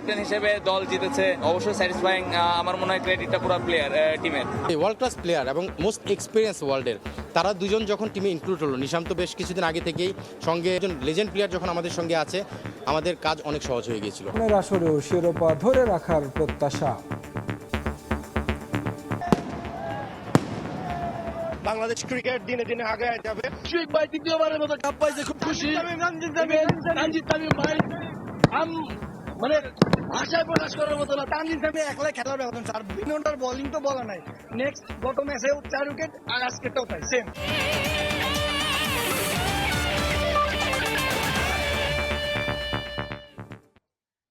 Captain হিসেবে দল জিতেছে, অবশ্যই স্যাটিসফাইং। আমার মনে হয় ক্রেডিটটা পুরো প্লেয়ার টিমের। ওয়ার্ল্ড ক্লাস প্লেয়ার এবং মোস্ট এক্সপিরিয়েন্স ওয়ার্ল্ডের তারা দুজন যখন টিমে ইনক্লুড হলো, নিশান্ত বেশ কিছুদিন আগে থেকেই সঙ্গে একজন লেজেন্ড প্লেয়ার যখন আমাদের সঙ্গে আছে, আমাদের কাজ অনেক সহজ হয়ে গিয়েছিল। আসরেও শিরোপা ধরে রাখার প্রত্যাশা। বাংলাদেশ ক্রিকেট দিনে দিনে আগে যাবে। ভাই দ্বিতীয়বারের মতো কাপ পাইছে, খুব খুশি। রঞ্জিত তামিম ভাই মানে ভাষায় প্রকাশ করার মতো না। তানজিদ তামিম একলা খেলার ব্যবধান স্যার, বিনন্দার বোলিং তো বলা নাই। নেক্সট গত ম্যাচে 4 উইকেট আর আজকেরটাও তাই সেম।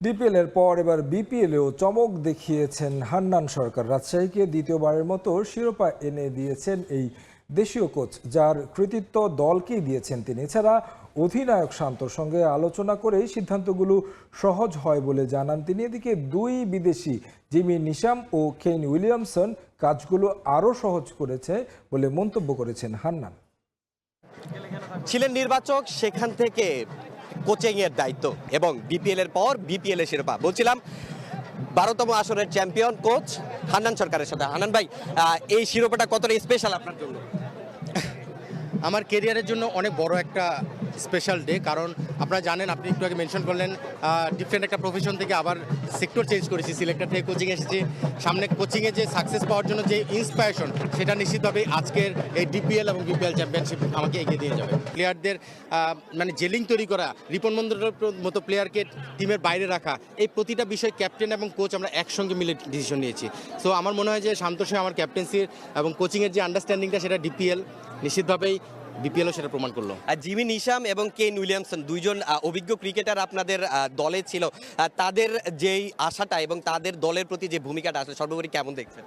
ডিপিএল এর পর এবার বিপিএলেও চমক দেখিয়েছেন হান্নান সরকার। রাজশাহীকে দ্বিতীয়বারের মতো শিরোপা এনে দিয়েছেন এই দেশীয় কোচ, যার কৃতিত্ব দলকেই দিয়েছেন তিনি। এছাড়া অধিনায়ক শান্তর সঙ্গে আলোচনা করেই সিদ্ধান্তগুলো সহজ হয় বলে জানান তিনি। এদিকে দুই বিদেশি জিমি নিশাম ও কেন উইলিয়ামসন কাজগুলো আরও সহজ করেছে বলে মন্তব্য করেছেন হান্নান। ছিলেন নির্বাচক, সেখান থেকে কোচিং এর দায়িত্ব এবং বিপিএল এর পর বিপিএল এর শিরোপা। বলছিলাম 12তম আসরের চ্যাম্পিয়ন কোচ হান্নান সরকারের সাথে। হান্নান ভাই, এই শিরোপাটা কতটা স্পেশাল আপনার জন্য? আমার কেরিয়ারের জন্য অনেক বড় একটা স্পেশাল ডে, কারণ আপনারা জানেন, আপনি একটু আগে মেনশন করলেন, ডিফারেন্ট একটা প্রফেশন থেকে আবার সেক্টর চেঞ্জ করেছি, সিলেক্টর থেকে কোচিং এসেছি। সামনে কোচিংয়ে যে সাকসেস পাওয়ার জন্য যে ইন্সপায়ারেশন, সেটা নিশ্চিতভাবে আজকের এই ডিপিএল এবং বিপিএল চ্যাম্পিয়নশিপ আমাকে এগিয়ে দিয়ে যাবে। প্লেয়ারদের মানে জেলিং তৈরি করা, রিপন মন্ডলের মতো প্লেয়ারকে টিমের বাইরে রাখা, এই প্রতিটা বিষয় ক্যাপ্টেন এবং কোচ আমরা একসঙ্গে মিলে ডিসিশন নিয়েছি। সো আমার মনে হয় যে শান্তর সঙ্গে আমার ক্যাপ্টেন্সির এবং কোচিংয়ের যে আন্ডারস্ট্যান্ডিংটা, সেটা ডিপিএল নিশ্চিতভাবেই বিপিএলও সেটা প্রমাণ করলো। জিমি নিশাম এবং কেন উইলিয়ামসন দুইজন অভিজ্ঞ ক্রিকেটার আপনাদের দলে ছিল। তাদের যেই আশাটা এবং তাদের দলের প্রতি যে ভূমিকাটা আসলে সর্বোপরি কেমন দেখছেন?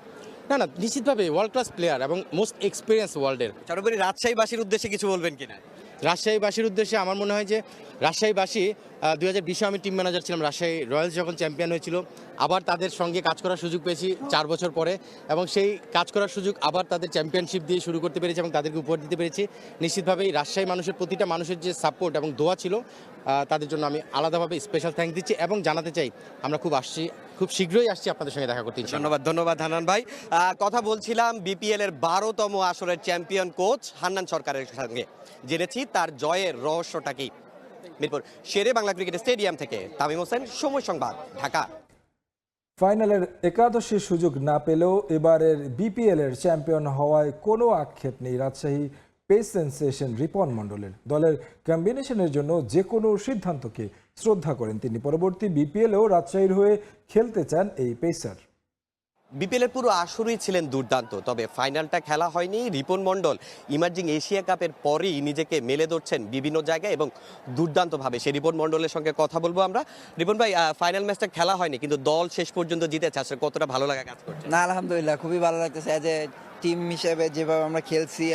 না, নিশ্চিতভাবে ওয়ার্ল্ড ক্লাস প্লেয়ার এবং মোস্ট এক্সপিরিয়েন্স ওয়ার্ল্ডের। সর্বোপরি রাজশাহীবাসীর উদ্দেশ্যে কিছু বলবেন কিনা? রাজশাহীবাসীর উদ্দেশ্যে আমার মনে হয় যে রাজশাহীবাসী 2020-এ আমি টিম ম্যানেজার ছিলাম, রাজশাহী রয়্যালস যখন চ্যাম্পিয়ন হয়েছিল, আবার তাদের সঙ্গে কাজ করার সুযোগ পেয়েছি 4 বছর পরে, এবং সেই কাজ করার সুযোগ আবার তাদের চ্যাম্পিয়নশিপ দিয়ে শুরু করতে পেরেছি এবং তাদেরকে উপহার দিতে পেরেছি। নিশ্চিতভাবেই রাজশাহী মানুষের প্রতিটা মানুষের যে সাপোর্ট এবং দোয়া ছিল, তাদের জন্য আমি আলাদাভাবে স্পেশাল থ্যাঙ্ক দিচ্ছি এবং জানাতে চাই আমরা খুব শীঘ্রই আসছি আপনাদের সঙ্গে দেখা করতে। ধন্যবাদ হান্নান ভাই। কথা বলছিলাম বিপিএল এর 12তম আসরের চ্যাম্পিয়ন কোচ হান্নান সরকারের সঙ্গে। জেনেছি তার জয়ের রহস্যটা কি। মিরপুর শেরে বাংলা ক্রিকেট স্টেডিয়াম থেকে তামিম হোসেন, সময় সংবাদ, ঢাকা। ফাইনালের একাদশীর সুযোগ না পেলেও এবারের বিপিএল এর চ্যাম্পিয়ন হওয়ায় কোনো আক্ষেপ নেই রাজশাহী পেস সেন্সেশন রিপন মণ্ডলের। দলের কম্বিনেশনের জন্য যে কোনো সিদ্ধান্তকে শ্রদ্ধা করেন তিনি। পরবর্তী বিপিএলেও রাজশাহীর হয়ে খেলতে চান এই পেসার। বিপিএল এর পুরো আসরই ছিলেন দুর্দান্ত, তবে ফাইনালটা খেলা হয়নি। রিপন মণ্ডল ইমার্জিং এশিয়া কাপের পরেই নিজেকে মেলে ধরছেন বিভিন্ন জায়গায় এবং দুর্দান্তভাবে। সেই রিপন মণ্ডলের সঙ্গে কথা বলবো আমরা। রিপন ভাই, ফাইনাল ম্যাচটা খেলা হয়নি, কিন্তু দল শেষ পর্যন্ত জিতেছে, আসলে কতটা ভালো লাগা কাজ করছে? না, আলহামদুলিল্লাহ খুবই ভালো লাগতেছে। অ্যাজ এ টিম হিসেবে যেভাবে আমরা খেলছি,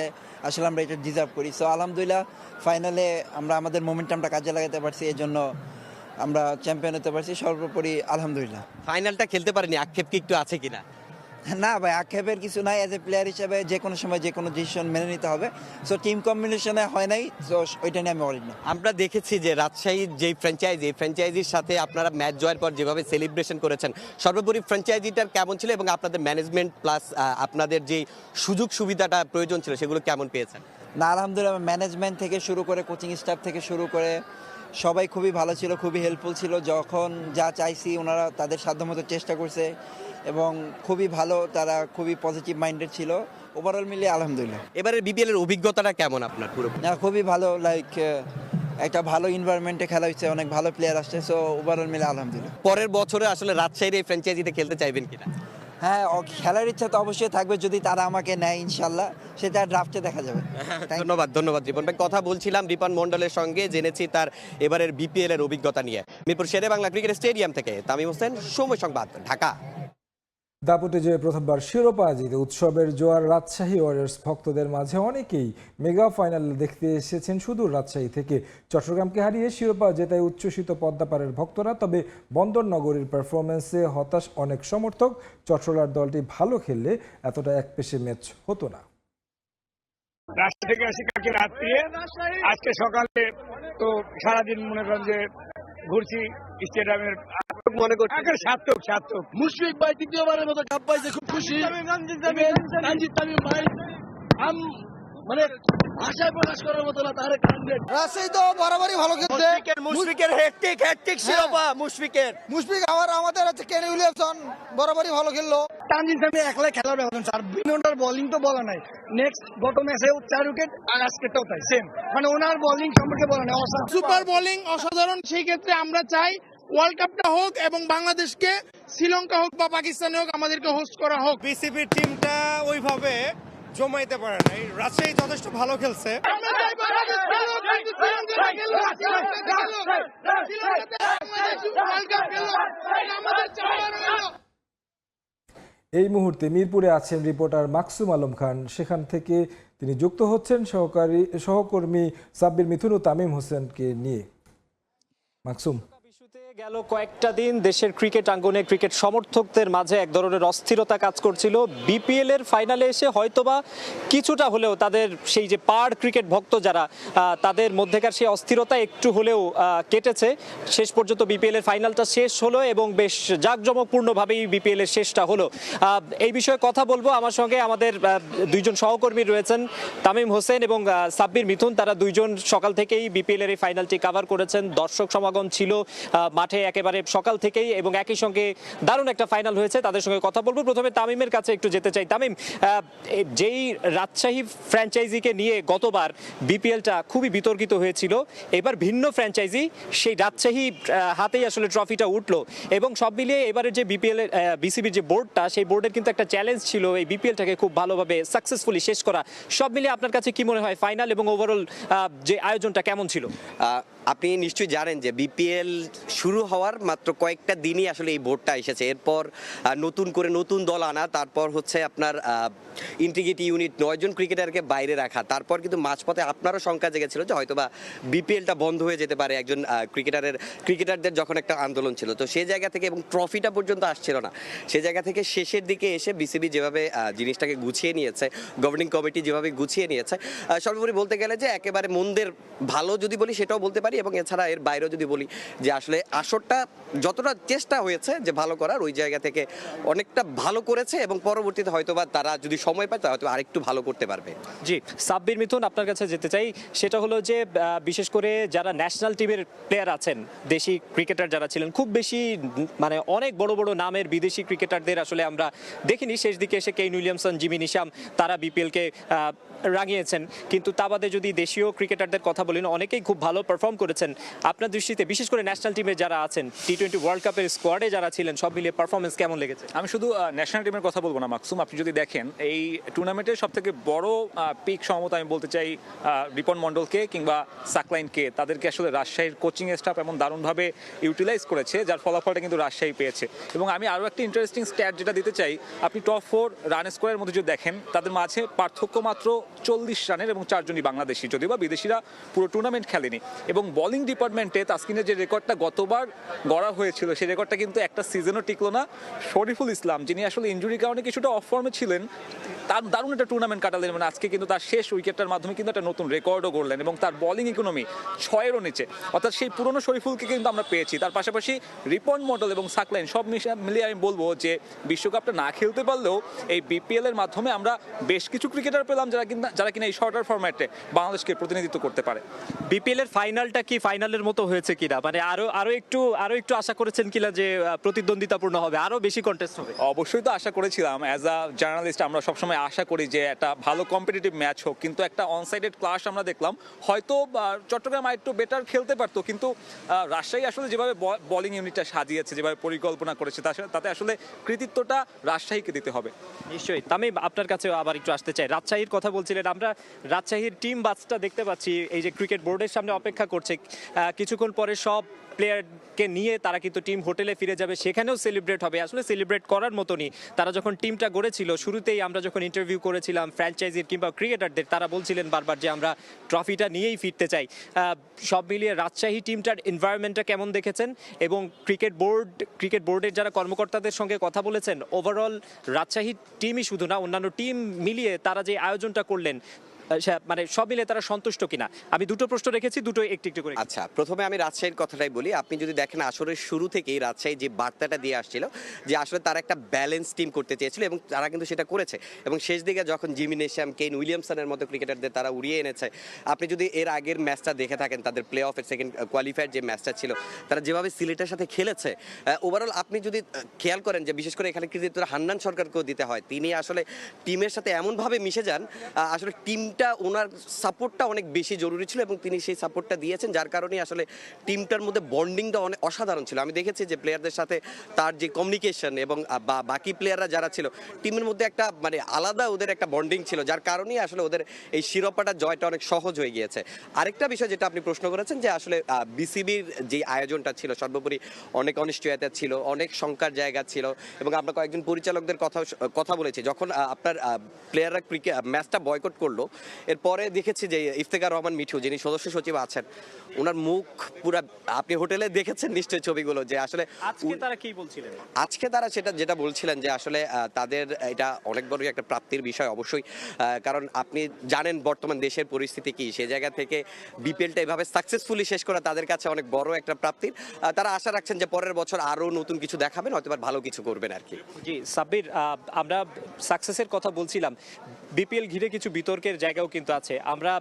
আসলে আমরা এটা ডিজার্ভ করি। সো আলহামদুলিল্লাহ ফাইনালে আমরা আমাদের মোমেন্টামটা কাজে লাগাতে পারছি, এই জন্য আমরা চ্যাম্পিয়ন হতে পারছি। সর্বোপরি আলহামদুলিল্লাহ। ফাইনালটা খেলতে পারেনি, আক্ষেপ কি একটু আছে কিনা? না ভাই, আক্ষেপের কিছু নাই। অ্যাজ এ প্লেয়ার হিসেবে যে কোনো সময় যে কোনো ডিসিশন মেনে নিতে হবে। সো টিম কম্বিনেশনে হয় নাই, সো ওইটা নিয়ে আমি বলি না। আমরা দেখেছি যে রাজশাহীর যে ফ্র্যাঞ্চাইজি, এই ফ্র্যাঞ্চাইজির সাথে আপনারা ম্যাচ জয়ের পর যেভাবে সেলিব্রেশন করেছেন, সর্বোপরি ফ্র্যাঞ্চাইজিটার কেমন ছিল এবং আপনাদের ম্যানেজমেন্ট প্লাস আপনাদের যে সুযোগ সুবিধাটা প্রয়োজন ছিল সেগুলো কেমন পেয়েছেন? না, আলহামদুলিল্লাহ ম্যানেজমেন্ট থেকে শুরু করে কোচিং স্টাফ থেকে শুরু করে সবাই খুবই ভালো ছিল, খুবই হেল্পফুল ছিল। যখন যা চাইছি ওনারা তাদের সাধ্যমতো চেষ্টা করছে এবং খুবই ভালো, তারা খুবই পজিটিভ মাইন্ডেড ছিল। ওভারঅল মিলিয়ে আলহামদুলিল্লাহ। এবারে বিপিএল এর অভিজ্ঞতাটা কেমন আপনার? পুরো খুবই ভালো, লাইক একটা ভালো এনভায়রনমেন্টে খেলা হচ্ছে, অনেক ভালো প্লেয়ার আসছে। সো ওভারঅল মিলে আলহামদুলিল্লাহ। পরের বছরে আসলে রাজশাহীর এই ফ্র্যাঞ্চাইজিতে খেলতে চাইবেন কিনা? হ্যাঁ, খেলার ইচ্ছা তো অবশ্যই থাকবে, যদি তারা আমাকে নেয় ইনশাল্লাহ, সেটা ড্রাফটে দেখা যাবে। ধন্যবাদ রিপন ভাই। কথা বলছিলাম রিপন মণ্ডলের সঙ্গে, জেনেছি তার এবারের বিপিএল এর অভিজ্ঞতা নিয়ে। মিরপুর শেরে বাংলা ক্রিকেট স্টেডিয়াম থেকে তামিম হোসেন, সময় সংবাদ, ঢাকা। দাপুটে যে প্রথমবার শিরোপা জিতে উৎসবের জোয়ার রাজশাহী ওয়ারিয়র্স ভক্তদের মাঝে অনেকেই মেগা ফাইনাল দেখতে এসেছেন সুদূর রাজশাহী থেকে। চট্টগ্রামকে হারিয়ে শিরোপা জেতায় উচ্ছ্বসিত পদ্মাপাড়ের ভক্তরা। তবে বন্দরনগরীর পারফরমেন্সে হতাশ অনেক সমর্থক। চট্টলার দলটি ভালো খেললে এতটা একপেশে ম্যাচ হতো না। রাজশাহী থেকে আসি কালকে রাত্রে, আজকে সকালে তো সারাদিন মনে করেন যে ঘুরছি স্টেডিয়ামের মনে করছি সার্থক মুশফিক ভাই তৃতীয়বারের মতো কাপ পাইছে, খুব খুশি। রঞ্জিত তামিম ভাই মানে ভাষায় প্রকাশ করার মতো না, তার কান্ডেড। রাজশাহী তো বরাবরই ভালো খেলছে। মুশফিকের হ্যাটট্রিক শিরোপা মুশফিক আমাদের হচ্ছে কেনি উইলিয়ামসন বরাবরই ভালো খেললো। তানজিদ তামিম একলাই খেলার ব্যবধান স্যার, বিনন্ডার বোলিং তো বলা নাই। নেক্সট গত ম্যাচে 4 উইকেট আর আজকেরটাও তাই সেম, মানে ওনার বোলিং সম্পর্কে বলা নাই। সুপার বোলিং অসাধারণ। সেই ক্ষেত্রে আমরা চাই ওয়ার্ল্ড কাপটা হোক এবং বাংলাদেশকে শ্রীলঙ্কা হোক বা পাকিস্তানে হোক আমাদেরকে হোস্ট করা হোক। বিসিবির টিমটা ওইভাবে জমাইতে পারে নাই। রাজশাহী যথেষ্ট ভালো খেলছে। এই মুহূর্তে মিরপুরে আছেন রিপোর্টার মাকসুম আলম খান। সেখান থেকে তিনি যুক্ত হচ্ছেন সহকর্মী সাব্বির মিথুন ও তামিম হোসেনকে নিয়ে। মাকসুম, গেল কয়েকটা দিন দেশের ক্রিকেট আঙ্গনে ক্রিকেট সমর্থকদের মাঝে এক ধরনের অস্থিরতা কাজ করছিল। বিপিএল এর ফাইনালে এসে হয়তোবা কিছুটা হলেও তাদের সেই যে পাড় ক্রিকেট ভক্ত যারা, তাদের মধ্যেকার সেই অস্থিরতা একটু হলেও কেটেছে। শেষ পর্যন্ত বিপিএল এর ফাইনালটা শেষ হলো এবং বেশ জাঁকজমকপূর্ণভাবেই বিপিএল এর শেষটা হলো। এই বিষয়ে কথা বলবো। আমার সঙ্গে আমাদের দুইজন সহকর্মী রয়েছেন, তামিম হোসেন এবং সাব্বির মিথুন। তারা দুইজন সকাল থেকেই বিপিএল এর এই ফাইনালটি কভার করেছেন। দর্শক সমাগম ছিল মাঠে একেবারে সকাল থেকেই এবং একই সঙ্গে দারুণ একটা ফাইনাল হয়েছে। তাদের সঙ্গে কথা বলবো। প্রথমে তামিমের কাছে একটু যেতে চাই। তামিম, যেই রাজশাহী ফ্র্যাঞ্চাইজিকে নিয়ে গতবার বিপিএলটা খুবই বিতর্কিত হয়েছিল, এবার ভিন্ন ফ্র্যাঞ্চাইজি, সেই রাজশাহী হাতেই আসলে ট্রফিটা উঠলো এবং সব মিলিয়ে এবারের যে বিপিএল বিসিবির যে বোর্ডটা, সেই বোর্ডের কিন্তু একটা চ্যালেঞ্জ ছিল এই বিপিএলটাকে খুব ভালোভাবে সাকসেসফুলি শেষ করা। সব মিলিয়ে আপনার কাছে কি মনে হয় ফাইনাল এবং ওভারঅল যে আয়োজনটা কেমন ছিল? আপনি নিশ্চয়ই জানেন যে বিপিএল শুরু হওয়ার মাত্র কয়েকটা দিনই আসলে এই বোর্ডটা এসেছে। এরপর নতুন করে নতুন দল আনা, তারপর হচ্ছে আপনার ইন্টিগ্রিটি ইউনিট 9 জন ক্রিকেটারকে বাইরে রাখা, তারপর কিন্তু মাঝপথে আপনারও শঙ্কা জেগেছিল যে হয়তোবা বিপিএলটা বন্ধ হয়ে যেতে পারে একজন ক্রিকেটারদের যখন একটা আন্দোলন ছিল। তো সেই জায়গা থেকে এবং ট্রফিটা পর্যন্ত আসছিল না, সেই জায়গা থেকে শেষের দিকে এসে বিসিবি যেভাবে জিনিসটাকে গুছিয়ে নিয়েছে, গভর্নিং কমিটি যেভাবে গুছিয়ে নিয়েছে, সর্বোপরি বলতে গেলে যে একেবারে মন্দের ভালো যদি বলি সেটাও বলতে পারি। এবং এছাড়া এর বাইরেও যদি বলি যে আসলে আসরটা যতটা চেষ্টা হয়েছে যে ভালো করার, ওই জায়গা থেকে অনেকটা ভালো করেছে এবং পরবর্তীতে হয়তোবা তারা যদি সময় পায় হয়তো আরেকটু ভালো করতে পারবে। জি, সাব্বির মিথুন, আপনার কাছে যেতে চাই। সেটা হলো যে বিশেষ করে যারা ন্যাশনাল টিমের প্লেয়ার আছেন, দেশি ক্রিকেটার যারা ছিলেন, খুব বেশি মানে অনেক বড় বড় নামের বিদেশি ক্রিকেটারদের আসলে আমরা দেখিনি। শেষ দিকে এসে কেইন উইলিয়ামসন, জিমি নিশাম, তারা বিপিএলকে রাঙিয়েছেন। কিন্তু তা বাদে যদি দেশীয় ক্রিকেটারদের কথা বলি, অনেকেই খুব ভালো পারফর্ম করেছেন। আপনার দৃষ্টিতে বিশেষ করে ন্যাশনাল টিমে যারা আছেন, টি-20 ওয়ার্ল্ড কাপের স্কোয়াডে যারা ছিলেন, সব মিলিয়ে পারফরমেন্স কেমন লেগেছে? আমি শুধু ন্যাশনাল টিমের কথা বলবো না মাকসুম, আপনি যদি দেখেন এই টুর্নামেন্টের সব থেকে বড় পিক সম্ভবত আমি বলতে চাই রিপন মন্ডলকে কিংবা সাকলাইনকে। তাদেরকে আসলে রাজশাহীর কোচিং স্টাফ এমন দারুণভাবে ইউটিলাইজ করেছে, যার ফলাফলটা কিন্তু রাজশাহী পেয়েছে। এবং আমি আরও একটা ইন্টারেস্টিং স্ট্যাট যেটা দিতে চাই, আপনি টপ 4 রান স্কোয়ারের মধ্যে যদি দেখেন, তাদের মাঝে পার্থক্য মাত্র 40 রানের এবং 4 জনই বাংলাদেশি, যদিও বা বিদেশিরা পুরো টুর্নামেন্ট খেলেনি। এবং বোলিং ডিপার্টমেন্টে তাসকিনের যে রেকর্ডটা গতবার গড়া হয়েছিল, সেই রেকর্ডটা কিন্তু একটা সিজনও টিকলো না। শরীফুল ইসলাম, যিনি আসলে ইনজুরির কারণে কিছুটা অফ ফর্মে ছিলেন, তার দারুণ একটা টুর্নামেন্ট কাটালেন। মানে আজকে কিন্তু তার শেষ উইকেটটার মাধ্যমে কিন্তু একটা নতুন রেকর্ডও গড়লেন এবং তার বোলিং ইকোনমি 6-এরও নিচে, অর্থাৎ সেই পুরনো শরীফুলকে কিন্তু আমরা পেয়েছি। তার পাশাপাশি রিপন মন্ডল এবং সাকলাইন সব মিলিয়ে আমি বলবো যে বিশ্বকাপটা না খেলতে পারলেও এই বিপিএল এর মাধ্যমে আমরা বেশ কিছু ক্রিকেটার পেলাম যারা কিনা এই শর্টার ফরম্যাটে বাংলাদেশকে প্রতিনিধিত্ব করতে পারে। বিপিএল এর ফাইনালটা কি ফাইনালের মতো হয়েছে কিনা, মানে আরো একটু আশা করেছেন কিনা যে প্রতিদ্বন্দ্বিতাপূর্ণ হবে, আরো বেশি কন্টেস্ট হবে? অবশ্যই তো আশা করেছিলাম। অ্যাজ আ জার্নালিস্ট আমরা সবসময় আশা করি যে একটা ভালো কম্পিটিটিভ ম্যাচ হোক, কিন্তু একটা অনসাইডেড ক্লাশ আমরা দেখলাম। হয়তো চট্টগ্রাম একটু বেটার খেলতে পারতো, কিন্তু রাজশাহী আসলে যেভাবে বোলিং ইউনিটটা সাজিয়েছে, যেভাবে পরিকল্পনা করেছে, তাতে আসলে কৃতিত্বটা রাজশাহীকে দিতে হবে। নিশ্চয়ই। তামিম, আপনার কাছে আবার একটু আসতে চাই। রাজশাহীর কথা বলছিলেন, আমরা রাজশাহীর টিম বাসটা দেখতে পাচ্ছি এই যে ক্রিকেট বোর্ডের সামনে অপেক্ষা করছে। কিছুক্ষণ পরে সব প্লেয়ারকে নিয়ে তারা কিন্তু টিম হোটেলে ফিরে যাবে, সেখানেও সেলিব্রেট হবে। আসলে সেলিব্রেট করার মতনই। তারা যখন টিমটা গড়েছিল, শুরুতেই আমরা যখন ইন্টারভিউ করেছিলাম ফ্র্যাঞ্চাইজির কিংবা ক্রিকেটারদের, তারা বলছিলেন বারবার যে আমরা ট্রফিটা নিয়েই ফিরতে চাই। সব মিলিয়ে রাজশাহী টিমটার এনভায়রনমেন্টটা কেমন দেখেছেন এবং ক্রিকেট বোর্ডের যারা কর্মকর্তাদের সঙ্গে কথা বলেছেন, ওভারঅল রাজশাহী টিমই শুধু না, অন্যান্য টিম মিলিয়ে তারা যে আয়োজনটা করলেন, মানে সব মিলে তারা সন্তুষ্ট কিনা? আমি দুটো প্রশ্ন রেখেছি, দুটো একটু একটু করে। আচ্ছা, প্রথমে আমি রাজশাহীর কথাটাই বলি। আপনি যদি দেখেন আসরের শুরু থেকেই রাজশাহী যে বার্তাটা দিয়ে আসছিল যে আসলে তারা একটা ব্যালেন্স টিম করতে চেয়েছিল এবং তারা কিন্তু সেটা করেছে। এবং শেষ দিকে যখন জিমি নেশাম, কেন উইলিয়ামসনের মতো ক্রিকেটারদের তারা উড়িয়ে এনেছে, আপনি যদি এর আগের ম্যাচটা দেখে থাকেন, তাদের প্লে অফের সেকেন্ড কোয়ালিফায়ার যে ম্যাচটা ছিল, তারা যেভাবে সিলেটের সাথে খেলেছে, ওভারঅল আপনি যদি খেয়াল করেন যে বিশেষ করে এখানে কৃতিত্বটা হান্নান সরকারকেও দিতে হয়। তিনি আসলে টিমের সাথে এমনভাবে মিশে যান, আসলে টিমটা ওনার সাপোর্টটা অনেক বেশি জরুরি ছিল এবং তিনি সেই সাপোর্টটা দিয়েছেন, যার কারণে আসলে টিমটার মধ্যে বন্ডিংটা অনেক অসাধারণ ছিল। আমি দেখেছি যে প্লেয়ারদের সাথে তার যে কমিউনিকেশন এবং বাকি প্লেয়াররা যারা ছিল টিমের মধ্যে একটা মানে আলাদা ওদের একটা বন্ডিং ছিল, যার কারণেই আসলে ওদের এই শিরোপাটা জয়টা অনেক সহজ হয়ে গিয়েছে। আরেকটা বিষয় যেটা আপনি প্রশ্ন করেছেন যে আসলে বিসিবির যে আয়োজনটা ছিল সর্বোপরি অনেক অনিশ্চয়তা ছিল, অনেক শঙ্কার জায়গা ছিল এবং আমরা কয়েকজন পরিচালকদের কথা বলেছি। যখন আপনার প্লেয়াররা ক্রিকেট ম্যাচটা বয়কট করলো, এরপরে দেখেছি যে ইফতেখার রহমান মিঠু, যিনি সদস্য সচিব আছেন, ওনার মুখ পুরা, আপনি হোটেলে দেখেছেন নিশ্চয়ই ছবিগুলো, যে আসলে আজকে তারা কি বলছিলেন? আজকে তারা যেটা বলছিলেন যে আসলে তাদের এটা অনেক বড় একটা প্রাপ্তির বিষয় অবশ্যই, কারণ আপনি জানেন বর্তমান দেশের পরিস্থিতি কি, সেই জায়গা থেকে বিপিএলটা এভাবে সাকসেসফুলি শেষ করা তাদের কাছে অনেক বড় একটা প্রাপ্তির। তারা আশা রাখছেন যে পরের বছর আরো নতুন কিছু দেখাবেন, হয়তো ভালো কিছু করবেন আর কি। জি সাব্বির, আমরা সাকসেসের কথা বলছিলাম, বিপিএল ঘিরে কিছু বিতর্কের জায়গাও কিন্তু আছে। আমরা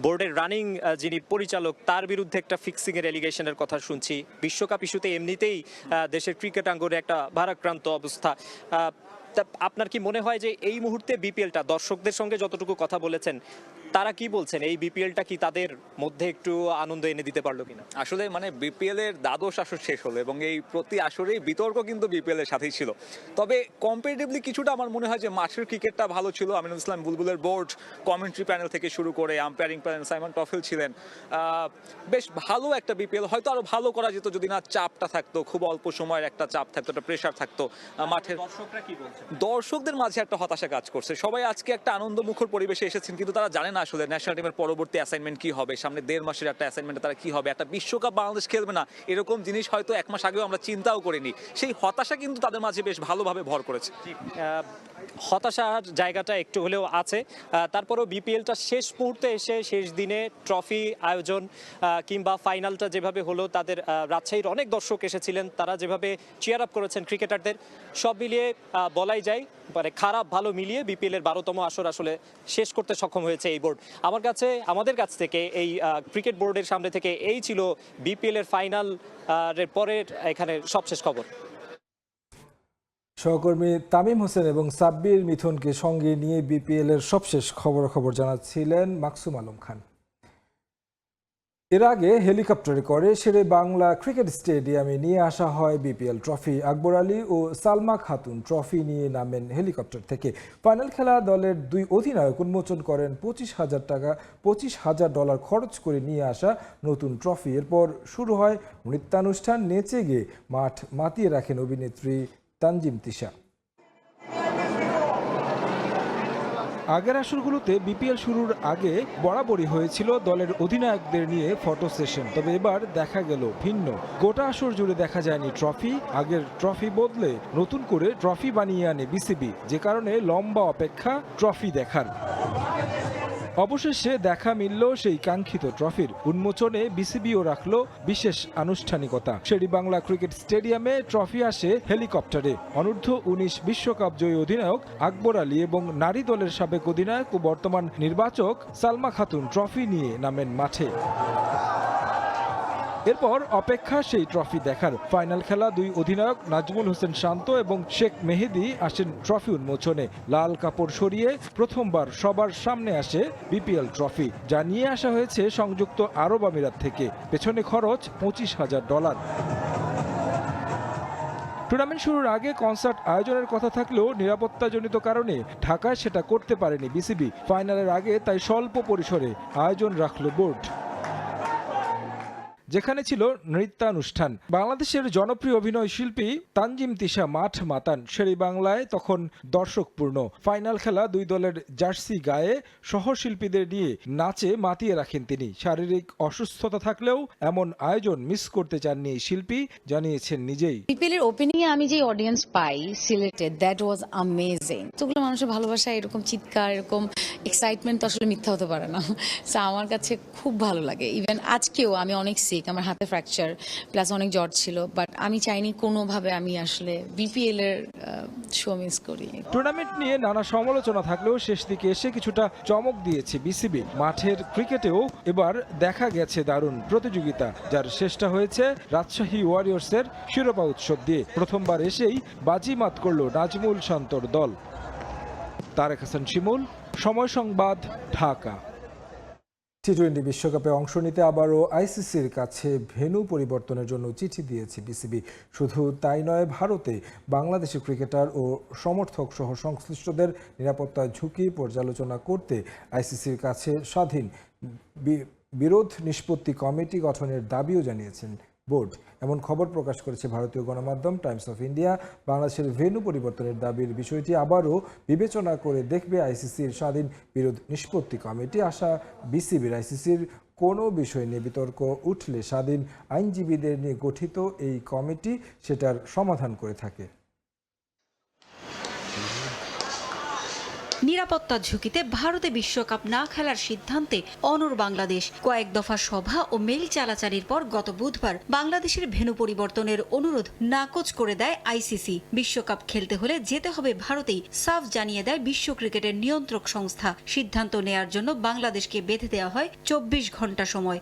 বোর্ডের রানিং যিনি পরিচালক, তার বিরুদ্ধে একটা ফিক্সিং এর এলিগেশনের কথা শুনছি। বিশ্বকাপ ইস্যুতে এমনিতেই দেশের ক্রিকেট আঙ্গনে একটা ভারাক্রান্ত অবস্থা। আপনার কি মনে হয় যে এই মুহূর্তে বিপিএলটা দর্শকদের সঙ্গে যতটুকু কথা বলেছেন, তারা কি বলছেন, এই বিপিএলটা কি তাদের মধ্যে একটু আনন্দ এনে দিতে পারলো কিনা? আসলে মানে বিপিএল এর দ্বাদশ আসর শেষ হলো এবং এই প্রতি আসরেই বিতর্ক কিন্তু বিপিএল এর সাথেই ছিল। তবে কম্পারেটিভলি কিছুটা আমার মনে হয় যে মাঠের ক্রিকেটটা ভালো ছিল। Aminul Islam বুলবুলের board, commentary panel থেকে শুরু করে আম্পায়ারিং প্যানেল, সাইমন টফেল ছিলেন, বেশ ভালো একটা বিপিএল। হয়তো আরো ভালো করা যেত যদি না চাপটা থাকতো, খুব অল্প সময়ের একটা চাপ থাকতো, একটা প্রেশার থাকতো মাঠের। দর্শকরা কি বলছে? দর্শকদের মাঝে একটা হতাশা কাজ করছে। সবাই আজকে একটা আনন্দমুখর পরিবেশে এসেছেন, কিন্তু তারা জানে না আসলে ন্যাশনাল টিমের পরবর্তী অ্যাসাইনমেন্ট কি হবে, সামনে 1.5 মাসের একটা অ্যাসাইনমেন্টে তারা কি হবে, একটা বিশ্বকাপ বাংলাদেশ খেলবে না, এরকম জিনিস হয়তো 1 মাস আগেও আমরা চিন্তাও করিনি। সেই হতাশা কিন্তু তাদের মাঝে বেশ ভালোভাবে ভর করেছে। হতাশার জায়গাটা একটু হলেও আছে। তারপরেও বিপিএলটা শেষ মুহূর্তে এসে, শেষ দিনে ট্রফি আয়োজন কিংবা ফাইনালটা যেভাবে হলো, তাদের রাজশাহীর অনেক দর্শক এসেছিলেন, তারা যেভাবে চিয়ার আপ করেছেন ক্রিকেটারদের, সব মিলিয়ে বলাই যায় মানে খারাপ ভালো মিলিয়ে বিপিএল এর 12তম আসর আসলে শেষ করতে সক্ষম হয়েছে এই বোর্ড। আমাদের কাছ থেকে এই ক্রিকেট বোর্ডের সামনে থেকে এই ছিল বিপিএল এর ফাইনাল এর পরের এখানে সবশেষ খবর। সহকর্মী তামিম হোসেন এবং সাব্বির মিথুনকে সঙ্গে নিয়ে বিপিএল এর সবশেষ খবর জানাচ্ছিলেন মাকসুম আলম খান। এর আগে হেলিকপ্টারে করে শেরে বাংলা ক্রিকেট স্টেডিয়ামে নিয়ে আসা হয় বিপিএল ট্রফি। আকবর আলী ও সালমা খাতুন ট্রফি নিয়ে নামেন হেলিকপ্টার থেকে। ফাইনাল খেলা দলের 2 অধিনায়ক উন্মোচন করেন $25,000 খরচ করে নিয়ে আসা নতুন ট্রফি। এরপর শুরু হয় নৃত্যানুষ্ঠান, নেচে গিয়ে মাঠ মাতিয়ে রাখেন অভিনেত্রী তানজিম তিশা। আগের আসরগুলোতে বিপিএল শুরুর আগে বরাবরই হয়েছিল দলের অধিনায়কদের নিয়ে ফটো সেশন, তবে এবার দেখা গেল ভিন্ন। গোটা আসর জুড়ে দেখা যায়নি ট্রফি। আগের ট্রফি বদলে নতুন করে ট্রফি বানিয়ে আনে বিসিবি, যে কারণে লম্বা অপেক্ষা ট্রফি দেখার। অবশেষে দেখা মিলল সেই কাঙ্ক্ষিত ট্রফির। উন্মোচনে বিসিবিও রাখল বিশেষ আনুষ্ঠানিকতা। শেরে বাংলা ক্রিকেট স্টেডিয়ামে ট্রফি আসে হেলিকপ্টারে। অনূর্ধ্ব-19 বিশ্বকাপ জয়ী অধিনায়ক আকবর আলী এবং নারী দলের সাবেক অধিনায়ক ও বর্তমান নির্বাচক সালমা খাতুন ট্রফি নিয়ে নামেন মাঠে। এরপর অপেক্ষা সেই ট্রফি দেখার। ফাইনাল খেলা 2 অধিনায়ক নাজমুল হোসেন শান্ত এবং শেখ মেহেদি আসেন ট্রফি উন্মোচনে। লাল কাপড় সরিয়ে প্রথমবার সবার সামনে আসে বিপিএল ট্রফি, যা নিয়ে আসা হয়েছে সংযুক্ত আরব আমিরাত থেকে। পেছনে খরচ $25,000। টুর্নামেন্ট শুরুর আগে কনসার্ট আয়োজনের কথা থাকলেও নিরাপত্তাজনিত কারণে ঢাকায় সেটা করতে পারেনি বিসিবি। ফাইনালের আগে তাই স্বল্প পরিসরে আয়োজন রাখল বোর্ড। যেখানে ছিল নৃত্যানুষ্ঠান। বাংলাদেশের জনপ্রিয় অভিনয় শিল্পী তানজিম তিশা মাঠ মাতান শেরেবাংলায় তখন দর্শকপূর্ণ। ফাইনাল খেলা দুই দলের জার্সি গায়ে সহশিল্পীদের নিয়ে নাচে মাতিয়ে রাখেন তিনি। শারীরিক অসুস্থতা থাকলেও এমন আয়োজন মিস করতে চাননি এই শিল্পী, জানিয়েছেন নিজেই। বিপিএলের ওপেনিং এ আমি যে অডিয়েন্স পাই সিলেটে, দ্যাট ওয়াজ অ্যামেজিং। তোগুলো মানুষের ভালোবাসা, এরকম চিৎকার, এরকম এক্সাইটমেন্ট তো আসলে মিথ্যা হতে পারে না। সো আমার কাছে খুব ভালো লাগে। ইভেন আজকেও আমি অনেক সিক, আমার হাতে ফ্র্যাকচার প্লাস অনেক জ্বর ছিল, বাট আমি চাইনি কোনোভাবে আমি আসলে বিপিএল এর শো মিস করি। টুর্নামেন্ট নিয়ে নানা সমালোচনা থাকলেও শেষ দিকে এসে কিছুটা চমক দিয়েছে বিসিবি। মাঠের ক্রিকেটেও এবার দেখা গেছে দারুণ প্রতিযোগিতা, যার শেষটা হয়েছে রাজশাহী ওয়ারিয়র্সের শিরোপা উৎসব দিয়ে। প্রথমবার এসেই বাজিমাত করল নাজমুল শান্তর দল। তারেক হাসান শিমুল, সময় সংবাদ, ঢাকা। টি-20 বিশ্বকাপে অংশ নিতে আবারও আইসিসির কাছে ভেন্যু পরিবর্তনের জন্য চিঠি দিয়েছে বিসিবি। শুধু তাই নয়, ভারতে বাংলাদেশের ক্রিকেটার ও সমর্থক সহ সংশ্লিষ্টদের নিরাপত্তার ঝুঁকি পর্যালোচনা করতে আইসিসির কাছে স্বাধীন বিরোধ নিষ্পত্তি কমিটি গঠনের দাবিও জানিয়েছেন বোর্ড। এমন খবর প্রকাশ করেছে ভারতীয় গণমাধ্যম টাইমস অফ ইন্ডিয়া। বাংলাদেশের ভেন্যু পরিবর্তনের দাবির বিষয়টি আবারও বিবেচনা করে দেখবে আইসিসির স্বাধীন বিরোধ নিষ্পত্তি কমিটি। আশা বিসিবির আইসিসির কোনো বিষয় নিয়ে বিতর্ক উঠলে স্বাধীন আইনজীবীদের নিয়ে গঠিত এই কমিটি সেটার সমাধান করে থাকে। নিরাপত্তা ঝুঁকিতে ভারতে বিশ্বকাপ না খেলার সিদ্ধান্তে অনড় বাংলাদেশ। কয়েক দফা সভা ও মেইল চালাচালির পর গত বুধবার বাংলাদেশের ভেন্যু পরিবর্তনের অনুরোধ নাকচ করে দেয় আইসিসি। বিশ্বকাপ খেলতে হলে যেতে হবে ভারতেই, সাফ জানিয়ে দেয় বিশ্ব ক্রিকেটের নিয়ন্ত্রক সংস্থা। সিদ্ধান্ত নেয়ার জন্য বাংলাদেশকে বেঁধে দেওয়া হয় 24 ঘন্টা সময়।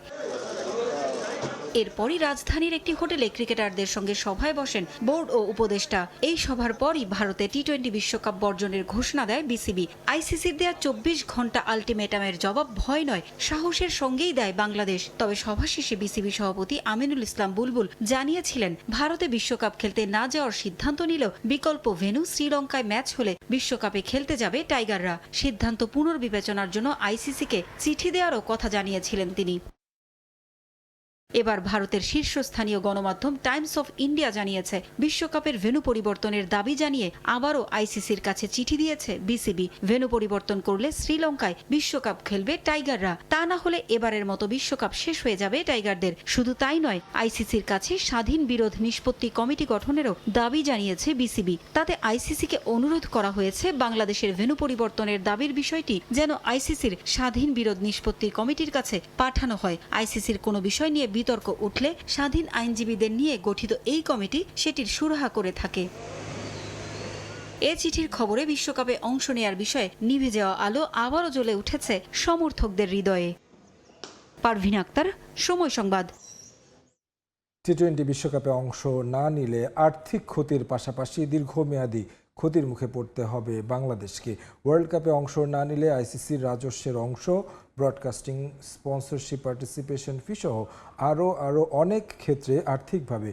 এরপরই রাজধানীর একটি হোটেলে ক্রিকেটারদের সঙ্গে সভায় বসেন বোর্ড ও উপদেষ্টা। এই সভার পরই ভারতে টি-20 বিশ্বকাপ বর্জনের ঘোষণা দেয় বিসিবি। আইসিসির দেয়া 24 ঘন্টা আলটিমেটামের জবাব ভয় নয়, সাহসের সঙ্গেই দেয় বাংলাদেশ। তবে সভা শেষে বিসিবি সভাপতি আমিনুল ইসলাম বুলবুল জানিয়েছিলেন, ভারতে বিশ্বকাপ খেলতে না যাওয়ার সিদ্ধান্ত নিল বিকল্প ভেন্যু শ্রীলঙ্কায় ম্যাচ হলে বিশ্বকাপে খেলতে যাবে টাইগাররা। সিদ্ধান্ত পুনর্বিবেচনার জন্য আইসিসিকে চিঠি দেওয়ারও কথা জানিয়েছিলেন তিনি। এবার ভারতের শীর্ষস্থানীয় গণমাধ্যম টাইমস অফ ইন্ডিয়া জানিয়েছে, বিশ্বকাপের ভেন্যু পরিবর্তনের দাবি জানিয়ে আবারও আইসিসির কাছে চিঠি দিয়েছে বিসিবি। ভেন্যু পরিবর্তন করলে শ্রীলঙ্কায় বিশ্বকাপ খেলবে টাইগাররা, তা না হলে এবারের মতো বিশ্বকাপ শেষ হয়ে যাবে টাইগারদের। শুধু তাই নয়, আইসিসির কাছে স্বাধীন বিরোধ নিষ্পত্তি কমিটি গঠনেরও দাবি জানিয়েছে বিসিবি। তাতে আইসিসিকে অনুরোধ করা হয়েছে বাংলাদেশের ভেন্যু পরিবর্তনের দাবির বিষয়টি যেন আইসিসির স্বাধীন বিরোধ নিষ্পত্তি কমিটির কাছে পাঠানো হয়। আইসিসির কোনো বিষয় নিয়ে বিতর্ক উঠলে স্বাধীন আইনজীবীদের নিয়ে গঠিত এই কমিটি সেটির সুরাহা করে থাকে। এ চিঠির খবরে বিশ্বকাপে অংশ নেয়ার বিষয়ে নিভে যাওয়া আলো আবারও জ্বলে উঠেছে সমর্থকদের হৃদয়ে। পারভিন আক্তার, সময় সংবাদ। টি-20 বিশ্বকাপে অংশ না নিলে আর্থিক ক্ষতির পাশাপাশি দীর্ঘমেয়াদী ক্ষতির মুখে পড়তে হবে বাংলাদেশকে। ওয়ার্ল্ড কাপে অংশ না নিলে আইসিসির রাজস্বের অংশ, ব্রডকাস্টিং, স্পন্সরশিপ, পার্টিসিপেশন ফি সহ আরও অনেক ক্ষেত্রে আর্থিকভাবে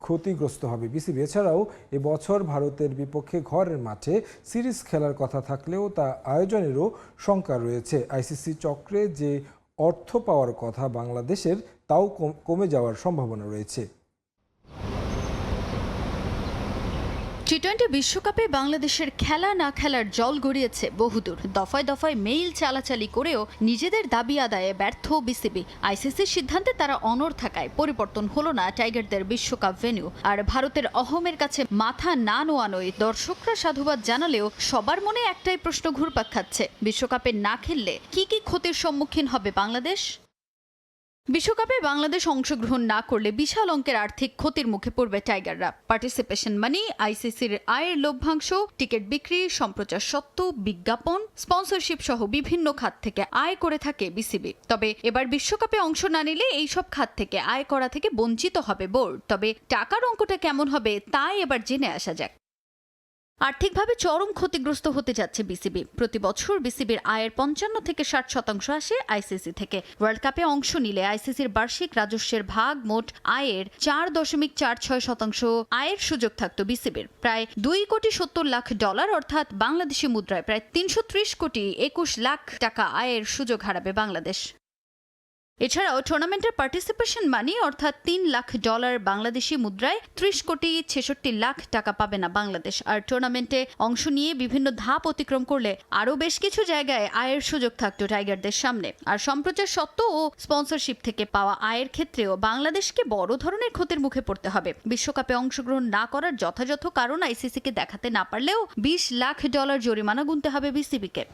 ক্ষতিগ্রস্ত হবে বিসিবি। এছাড়াও এবছর ভারতের বিপক্ষে ঘরের মাঠে সিরিজ খেলার কথা থাকলেও তা আয়োজনেরও শঙ্কা রয়েছে। আইসিসি চক্রে যে অর্থ পাওয়ার কথা বাংলাদেশের, তাও কমে যাওয়ার সম্ভাবনা রয়েছে। টি-20 বিশ্বকাপে বাংলাদেশের খেলা না খেলার জল গড়িয়েছে বহুদূর। দফায় দফায় মেইল চালাচালি করেও নিজেদের দাবি আদায়ে ব্যর্থ বিসিবি। আইসিসির সিদ্ধান্তে তারা অনড় থাকায় পরিবর্তন হলো না টাইগারদের বিশ্বকাপ ভেন্যু। আর ভারতের অহমের কাছে মাথা না নোয়ানোয় দর্শকরা সাধুবাদ জানালেও সবার মনে একটাই প্রশ্ন ঘুরপাক খাচ্ছে, বিশ্বকাপে না খেললে কি কি ক্ষতির সম্মুখীন হবে বাংলাদেশ? বিশ্বকাপে বাংলাদেশ অংশগ্রহণ না করলে বিশাল অঙ্কের আর্থিক ক্ষতির মুখে পড়বে টাইগাররা। পার্টিসিপেশন মানি, আইসিসির আয়ের লভ্যাংশ, টিকিট বিক্রি, সম্প্রচার সত্ত্ব, বিজ্ঞাপন, স্পন্সরশিপ সহ বিভিন্ন খাত থেকে আয় করে থাকে বিসিবি। তবে এবার বিশ্বকাপে অংশ না নিলে এইসব খাত থেকে আয় করা থেকে বঞ্চিত হবে বোর্ড। তবে টাকার অঙ্কটা কেমন হবে তাই এবার জেনে আসা যাক। আর্থিকভাবে চরম ক্ষতিগ্রস্ত হতে যাচ্ছে বিসিবি। প্রতি বছর বিসিবির আয়ের 55 থেকে 60% আসে আইসিসি থেকে। ওয়ার্ল্ড কাপে অংশ নিলে আইসিসির বার্ষিক রাজস্বের ভাগ মোট আয়ের 4.46% আয়ের সুযোগ থাকত বিসিবির। প্রায় $2.70 কোটি অর্থাৎ বাংলাদেশি মুদ্রায় প্রায় 330 কোটি 21 লাখ টাকা আয়ের সুযোগ হারাবে বাংলাদেশ। এছাড়াও টুর্নামেন্টের পার্টিসিপেশন মানি অর্থাৎ $3 লাখ বাংলাদেশি মুদ্রায় 30,66,00,000 টাকা পাবে না বাংলাদেশ। আর টুর্নামেন্টে অংশ নিয়ে বিভিন্ন ধাপ অতিক্রম করলে আরও বেশ কিছু জায়গায় আয়ের সুযোগ থাকতো টাইগারদের সামনে। আর সম্প্রচার সত্ত্ব ও স্পন্সরশিপ থেকে পাওয়া আয়ের ক্ষেত্রেও বাংলাদেশকে বড় ধরনের ক্ষতির মুখে পড়তে হবে। বিশ্বকাপে অংশগ্রহণ না করার যথাযথ কারণ আইসিসিকে দেখাতে না পারলেও $20 লাখ জরিমানা গুনতে হবে বিসিবিকে।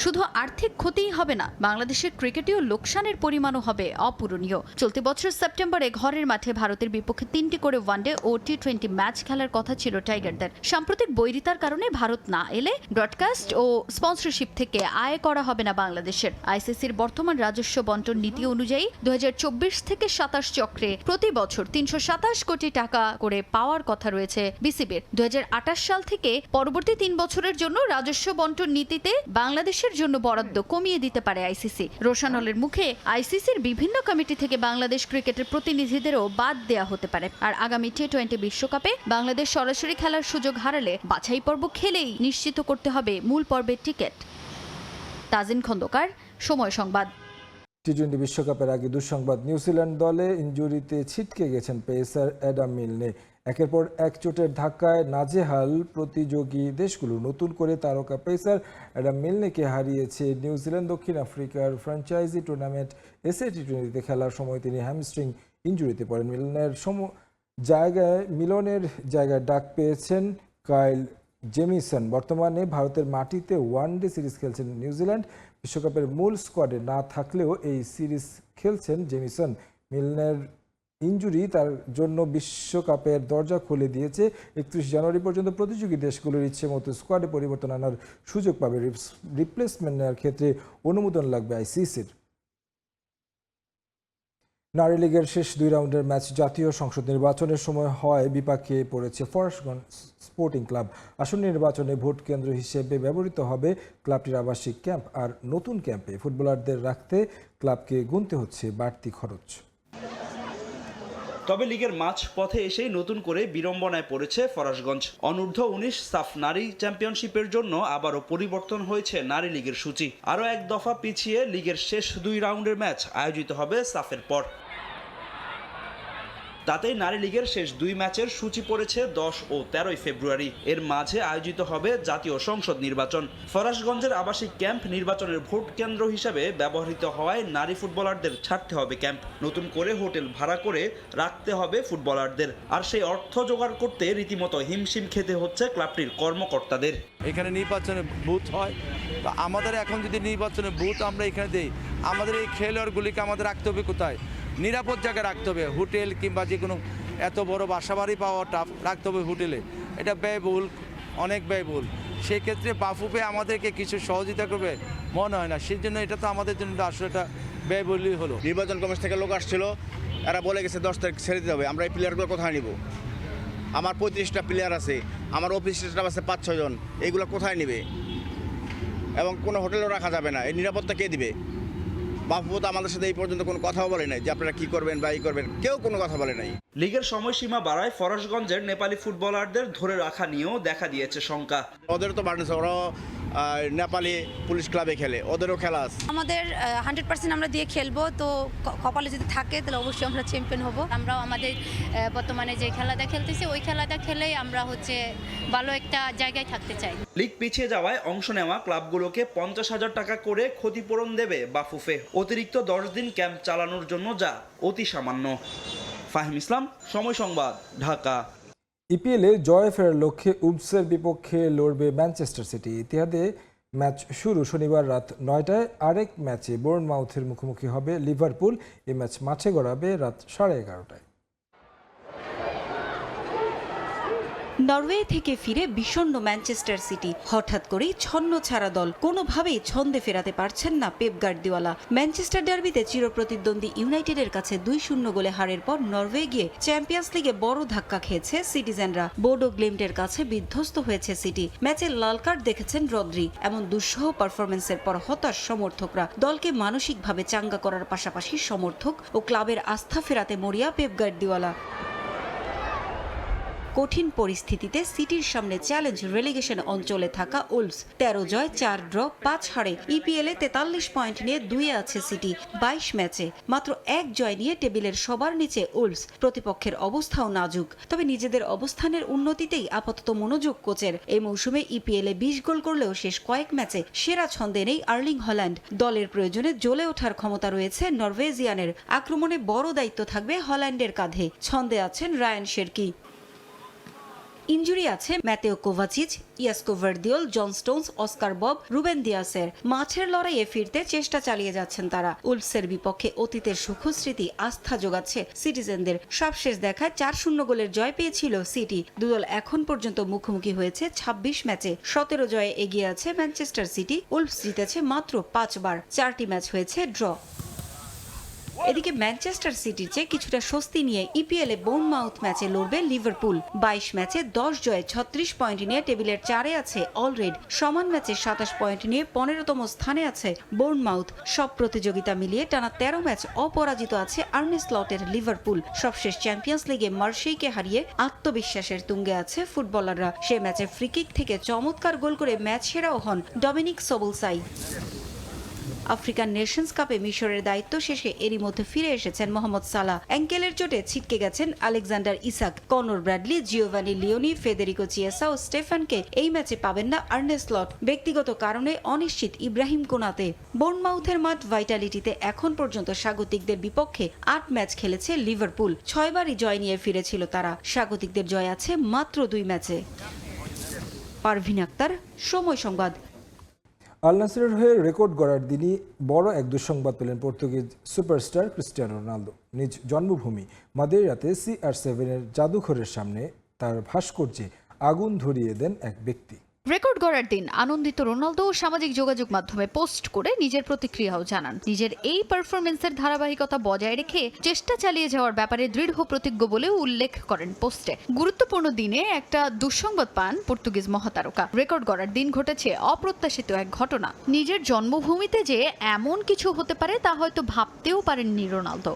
শুধু আর্থিক ক্ষতিই হবে না, বাংলাদেশের ক্রিকেটেও লোকসানের পরিমাণও হবে অপূরণীয়। চলতি বছর সেপ্টেম্বরে ঘরের মাঠে ভারতের বিপক্ষে 3টি করে ওয়ানডে ও টি20 ম্যাচ খেলার কথা ছিল টাইগারদের। সাম্প্রতিক বৈরিতার কারণে ভারত না এলে ব্রডকাস্ট ও স্পন্সরশিপ থেকে আয় করা হবে না বাংলাদেশের। আইসিসির বর্তমান রাজস্ব বন্টন নীতি অনুযায়ী 2024 থেকে 27 চক্রে প্রতি বছর 327 কোটি টাকা করে পাওয়ার কথা রয়েছে বিসিবির। 2028 সাল থেকে পরবর্তী 3 বছরের জন্য রাজস্ব বন্টন নীতিতে বাংলাদেশের জন্য বরাদ্দ কমিয়ে দিতে পারে আইসিসি। রোশানলের মুখে আইসিসির বিভিন্ন কমিটি থেকে বাংলাদেশ ক্রিকেটের প্রতিনিধিদেরও বাদ দেয়া হতে পারে। আর আগামী টি20 বিশ্বকাপে বাংলাদেশ সরাসরি খেলার সুযোগ হারালে বাছাই পর্ব খেলেই নিশ্চিত করতে হবে মূল পর্বের টিকিট। তাজিন খন্দকার, সময় সংবাদ। টি20 বিশ্বকাপের আগে দুঃসংবাদ, নিউজিল্যান্ড দলে ইনজুরিতে ছিটকে গেছেন পেসার অ্যাডাম মিলনে। একের পর এক চোটের ধাক্কায় নাজেহাল প্রতিযোগী দেশগুলো নতুন করে তারকা পেসার অ্যাডাম মিলনেকে হারিয়েছে নিউজিল্যান্ড। দক্ষিণ আফ্রিকার ফ্র্যাঞ্চাইজি টুর্নামেন্ট এসএ টি20তে খেলার সময় তিনি হ্যামস্ট্রিং ইনজুরিতে পড়েন। মিলনের জায়গায় ডাক পেয়েছেন কাইল জেমিসন। বর্তমানে ভারতের মাটিতে ওয়ানডে সিরিজ খেলছেন নিউজিল্যান্ড। বিশ্বকাপের মূল স্কোয়াডে না থাকলেও এই সিরিজ খেলছেন জেমিসন। মিলনের ইনজুরি তার জন্য বিশ্বকাপের দরজা খুলে দিয়েছে। 31 জানুয়ারি পর্যন্ত প্রতিযোগী দেশগুলোর ইচ্ছে মতো স্কোয়াডে পরিবর্তন আনার সুযোগ পাবে। রিপ্লেসমেন্ট নেওয়ার ক্ষেত্রে অনুমোদন লাগবে আইসিসির। নারী লীগের শেষ 2 রাউন্ডের ম্যাচ জাতীয় সংসদ নির্বাচনের সময় হয় বিপাকে পড়েছে ফরাশগঞ্জ স্পোর্টিং ক্লাব। আসন্ন নির্বাচনে ভোট কেন্দ্র হিসেবে ব্যবহৃত হবে ক্লাবটির আবাসিক ক্যাম্প। আর নতুন ক্যাম্পে ফুটবলারদের রাখতে ক্লাবকে গুনতে হচ্ছে বাড়তি খরচ। তবে লিগের মাঝ পথে এসেই নতুন করে বিড়ম্বনায় পড়েছে ফরাশগঞ্জ। অনূর্ধ্ব-19 সাফ নারী চ্যাম্পিয়নশিপের জন্য আবারও পরিবর্তন হয়েছে নারী লীগের সূচি। আরও এক দফা পিছিয়ে লিগের শেষ 2 রাউন্ডের ম্যাচ আয়োজিত হবে সাফের পর। তাতেই নারী লীগের শেষ 2 ম্যাচের সূচি পড়েছে 10 ও 13 ফেব্রুয়ারি। এর মাঝে আয়োজিত হবে জাতীয় সংসদ নির্বাচন। ফরাশগঞ্জের আবাসিক ক্যাম্প নির্বাচনের ভোট কেন্দ্র হিসেবে ব্যবহৃত হওয়ায় নারী ফুটবলারদের ছাড়তে হবে ক্যাম্প। নতুন করে হোটেল ভাড়া করে রাখতে হবে ফুটবলারদের। আর সেই অর্থ জোগাড় করতে রীতিমতো হিমশিম খেতে হচ্ছে ক্লাবটির কর্মকর্তাদের। এখানে নির্বাচনে বুথ হয়, তো আমাদের এখন যদি নির্বাচনে বুথ আমরা এখানে দিই, আমাদের এই খেলোয়াড়গুলিকে আমাদের রাখতে হবে কোথায়? নিরাপদ জায়গায় রাখতে হবে। হোটেল কিংবা যে কোনো এত বড় বাসাবাড়ি পাওয়া টাফ, রাখতে হবে হোটেলে। এটা ব্যয়বহুল, অনেক ব্যয়বহুল। সেক্ষেত্রে বাফুফে আমাদেরকে কিছু সহযোগিতা করবে মনে হয় না। সেই জন্য এটা তো আমাদের জন্য আসলে এটা ব্যয়বহুলই হলো। নির্বাচন কমিশন থেকে লোক আসছিল, এরা বলে গেছে 10 তারিখ ছেড়ে দিতে হবে। আমরা এই প্লেয়ারগুলো কোথায় নিব? আমার 35টা প্লেয়ার আছে, আমার অফিস স্টাফ আছে 5-6 জন, এইগুলো কোথায় নেবে? এবং কোনো হোটেলও রাখা যাবে না। এই নিরাপত্তা কে দিবে? বাফুফে তো আমাদের সাথে এই পর্যন্ত কোনো কথাও বলে নাই যে আপনারা কি করবেন বা এই করবেন, কেউ কোনো কথা বলে নাই। লিগের সময়সীমা বাড়ায় ফরাশগঞ্জের নেপালি ফুটবলারদের ধরে রাখা নিয়েও দেখা দিয়েছে শঙ্কা। ওদেরও তো বাড়ছে, ওরাও নেপালি পুলিশ ক্লাবে খেলে, ওদেরও খেলা আছে। আমাদের 100% আমরা দিয়ে খেলবো, তো কপালে যদি থাকে তাহলে অবশ্যই আমরা চ্যাম্পিয়ন হব। আমরাও আমাদের বর্তমানে যে খেলাটা খেলতেছি ওই খেলাটা খেলেই আমরা ভালো একটা জায়গায় থাকতে চাই। লিগ পিছিয়ে যাওয়ায় অংশ নেওয়া ক্লাবগুলোকে 50,000 টাকা করে ক্ষতিপূরণ দেবে বাফুফে। অতিরিক্ত 10 দিন ক্যাম্প চালানোর জন্য, যা অতি সামান্য। ফাহিম ইসলাম, সময় সংবাদ, ঢাকা। ইপিএলে জয় ফেরার লক্ষ্যে উলভসের বিপক্ষে লড়বে ম্যানচেস্টার সিটি। ইতিহাদে ম্যাচ শুরু শনিবার রাত 9টায়। আরেক ম্যাচে বোর্নমাউথের মুখোমুখি হবে লিভারপুল। এই ম্যাচ মাঠে গড়াবে রাত 11:30টায়। নরওয়ে থেকে ফিরে বিষণ্ণ ম্যানচেস্টার সিটি। হঠাৎ করেই ছন্ন ছাড়া দল, কোনোভাবেই ছন্দে ফেরাতে পারছেন না পেপ গার্দিওলা। ম্যানচেস্টার ডার্বিতে চিরপ্রতিদ্বন্দ্বী ইউনাইটেডের কাছে 2-0 গোলে হারের পর নরওয়ে গিয়ে চ্যাম্পিয়ন্স লিগে বড় ধাক্কা খেয়েছে সিটিজেনরা। বোডো গ্লিমটের কাছে বিধ্বস্ত হয়েছে সিটি। ম্যাচে লাল কার্ড দেখেছেন রদ্রি। এমন দুঃসহ পারফরমেন্সের পর হতাশ সমর্থকরা। দলকে মানসিকভাবে চাঙ্গা করার পাশাপাশি সমর্থক ও ক্লাবের আস্থা ফেরাতে মরিয়া পেপ গার্দিওলা। কঠিন পরিস্থিতিতে সিটির সামনে চ্যালেঞ্জ রেলিগেশন অঞ্চলে থাকা উলভস। 13 জয় 4 ড্র 5 হারে ইপিএলে 43 পয়েন্ট নিয়ে 2-এ আছে সিটি। 22 ম্যাচে মাত্র 1 জয় নিয়ে টেবিলের সবার নিচে উলভস। প্রতিপক্ষের অবস্থাও নাজুক, তবে নিজেদের অবস্থানের উন্নতিতেই আপাতত মনোযোগ কোচের। এই মৌসুমে ইপিএলে 20 গোল করলেও শেষ কয়েক ম্যাচে সেরা ছন্দে নেই আর্লিং হল্যান্ড। দলের প্রয়োজনে জ্বলে ওঠার ক্ষমতা রয়েছে নরওয়েজিয়ানের। আক্রমণে বড় দায়িত্ব থাকবে হল্যান্ডের কাঁধে। ছন্দে আছেন রায়ান শেরকি। ইনজুরি আছে Mateo Kovacic, Josko Gvardiol, John Stones, Oscar Bobb, Ruben দিয়াসের। মাঠের লড়াইয়ে ফিরতে চেষ্টা চালিয়ে যাচ্ছেন তারা। উলভসের বিপক্ষে অতীতের সুখস্মৃতি আস্থা যোগাচ্ছে সিটিজেনদের। সবশেষ দেখায় 4-0 গোলের জয় পেয়েছিল সিটি। দুদল এখন পর্যন্ত মুখোমুখি হয়েছে 26 ম্যাচে। 17 জয়ে এগিয়ে আছে ম্যানচেস্টার সিটি। উলভস জিতেছে মাত্র 5 বার, 4টি ম্যাচ হয়েছে ড্র। এদিকে ম্যানচেস্টার সিটির চেয়ে কিছুটা স্বস্তি নিয়ে ইপিএলে বোর্নমাউথ ম্যাচে লড়বে লিভারপুল। 22 ম্যাচে 10 জয়ে 36 পয়েন্ট নিয়ে টেবিলের 4-এ আছে অলরেড। সমান ম্যাচে 27 পয়েন্ট নিয়ে 15তম স্থানে আছে বোর্নমাউথ। সব প্রতিযোগিতা মিলিয়ে টানা 13 ম্যাচ অপরাজিত আছে আর্নে স্লটের লিভারপুল। সবশেষ চ্যাম্পিয়ন্স লিগে মার্সেইকে হারিয়ে আত্মবিশ্বাসের তুঙ্গে আছে ফুটবলাররা। সে ম্যাচে ফ্রিকিক থেকে চমৎকার গোল করে ম্যাচ সেরাও হন ডমিনিক সবোলসাই। আফ্রিকান নেশনস কাপে মিশরের দায়িত্ব শেষে এরই মধ্যে ফিরে এসেছেন মোহাম্মদ সালাহ। অ্যাঙ্কেলের চোটে ছিটকে গেছেন Alexander Isak. Connor Bradley, Giovanni Leoni, Federico Chiesa ও স্টেফানকে এই ম্যাচে পাবেন না আর্নে স্লট। ব্যক্তিগত কারণে অনিশ্চিত ইব্রাহিম কোনাতে। বোর্নমাউথের মাঠ ভাইটালিটিতে এখন পর্যন্ত স্বাগতিকদের বিপক্ষে 8 ম্যাচ খেলেছে লিভারপুল। 6 বারই জয় নিয়ে ফিরেছিল তারা। স্বাগতিকদের জয় আছে মাত্র 2 ম্যাচে। পারভিন আক্তার, সময় সংবাদ। আল নাসেরের হয়ে রেকর্ড গড়ার দিনই বড় এক দুঃসংবাদ পেলেন পর্তুগিজ সুপারস্টার ক্রিস্টিয়ানো রোনালদো। নিজ জন্মভূমি মাদেইরাতে CR7-এর জাদুঘরের সামনে তার ভাস্কর্যে আগুন ধরিয়ে দেন এক ব্যক্তি। রেকর্ড গড়ার দিন আনন্দিত রোনালদো সামাজিক যোগাযোগ মাধ্যমে পোস্ট করে নিজের প্রতিক্রিয়াও জানান। নিজের এই পারফরমেন্সের ধারাবাহিকতা বজায় রেখে চেষ্টা চালিয়ে যাওয়ার ব্যাপারে দৃঢ় প্রতিজ্ঞ বলেও উল্লেখ করেন পোস্টে। গুরুত্বপূর্ণ দিনে একটা দুঃসংবাদ পান পর্তুগিজ মহাতারকা। রেকর্ড গড়ার দিন ঘটেছে অপ্রত্যাশিত এক ঘটনা। নিজের জন্মভূমিতে যে এমন কিছু হতে পারে তা হয়তো ভাবতেও পারেননি রোনালদো।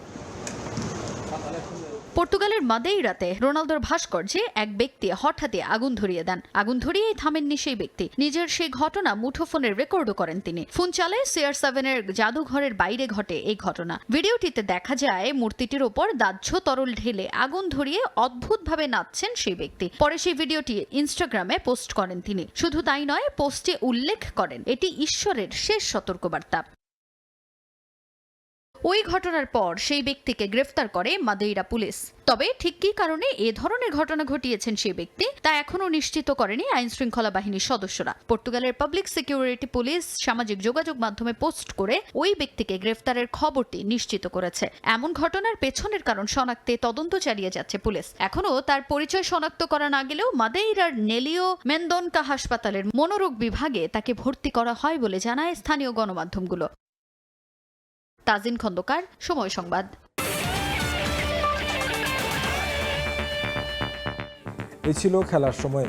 পর্তুগালের মাদেইরাতে রোনালদোর ভাস্কর্যে এক ব্যক্তি হঠাৎই আগুন ধরিয়ে দেন। আগুন ধরিয়েই থামেননি সেই ব্যক্তি। নিজের সেই ঘটনা মুঠোফোনে রেকর্ডও করেন তিনি। ফোন চালায় CR7-এর জাদুঘরের বাইরে ঘটে এই ঘটনা। ভিডিওটিতে দেখা যায় মূর্তিটির ওপর দাহ্য তরল ঢেলে আগুন ধরিয়ে অদ্ভুতভাবে নাচছেন সেই ব্যক্তি। পরে সেই ভিডিওটি ইনস্টাগ্রামে পোস্ট করেন তিনি। শুধু তাই নয়, পোস্টে উল্লেখ করেন এটি ঈশ্বরের শেষ সতর্কবার্তা। ওই ঘটনার পর সেই ব্যক্তিকে গ্রেফতার করে মাদেইরা পুলিশ। তবে ঠিক কী কারণে এ ধরনের ঘটনা ঘটিয়েছেন সেই ব্যক্তি তা এখনও নিশ্চিত করেনি আইন শৃঙ্খলা বাহিনীর সদস্যরা। পর্তুগালের পাবলিক সিকিউরিটি পুলিশ সামাজিক যোগাযোগ মাধ্যমে পোস্ট করে ওই ব্যক্তিকে গ্রেফতারের খবরটি নিশ্চিত করেছে। এমন ঘটনার পেছনের কারণ শনাক্তে তদন্ত চালিয়ে যাচ্ছে পুলিশ। এখনও তার পরিচয় শনাক্ত করা না গেলেও মাদেইরার নেলিও মেন্দোনকা হাসপাতালের মনোরোগ বিভাগে তাকে ভর্তি করা হয় বলে জানায় স্থানীয় গণমাধ্যমগুলো। তাজিন খন্দকার, সময় সংবাদ। এই ছিল খেলার সময়।